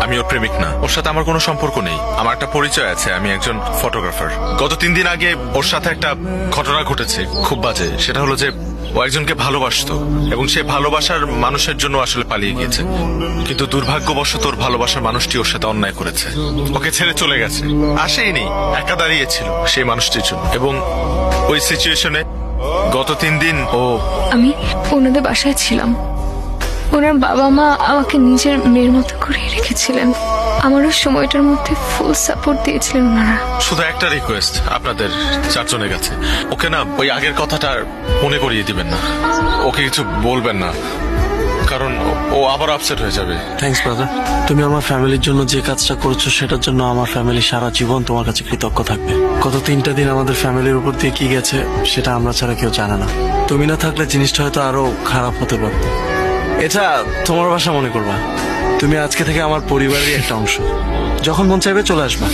আমি ওর প্রেমিক না, ওর সাথে আমার কোনো সম্পর্ক নেই। আমার একটা পরিচয় আছে, আমি একজন ফটোগ্রাফার। গত 3 দিন আগে ওর সাথে একটা ঘটনা ঘটেছে, খুব বাজে। সেটা হলো যে ও একজনকে ভালোবাসতো এবং সে ভালোবাসার মানুষের জন্য আসলে পালিয়ে গিয়েছে, কিন্তু দুর্ভাগ্যবশত ওর ভালোবাসার মানুষটি ওর সাথে অন্যায় করেছে, ওকে ছেড়ে চলে গেছে। আসেইনি, একা দাঁড়িয়েছিল সেই মানুষটির জন্য। এবং ওই সিচুয়েশনে গত 3 দিন আমি ওনাদের বাসায় ছিলাম। ওনার বাবা মা আমাকে নিজের মেয়ের মতো করে রেখেছিলেন। আমার ওই সময়টার মধ্যে ফুল সাপোর্ট দিয়েছিলেন ওনারা। শুধু একটা রিকোয়েস্ট আপনাদের 4 জনের কাছে, ওকে না ওই আগের কথাটা মনে করিয়ে দিবেন না, ওকে কিছু বলবেন না, কারণ ও আবার আপসেট হয়ে যাবে। থ্যাঙ্কস ব্রাদার, তুমি আমার ফ্যামিলির জন্য যে কাজটা করেছো সেটার জন্য আমার ফ্যামিলি সারা জীবন তোমার কাছে কৃতজ্ঞ থাকবে। গত 3টা দিন আমাদের ফ্যামিলির উপর দিয়ে কি গেছে সেটা আমরা ছাড়া কেউ জানে না। তুমি না থাকলে জিনিসটা হয়তো আরো খারাপ হতে পারত। এটা তোমার বাসা মনে করবা, তুমি আজকে থেকে আমার পরিবারেরই একটা অংশ। যখন মন চাইবে চলে আসবা।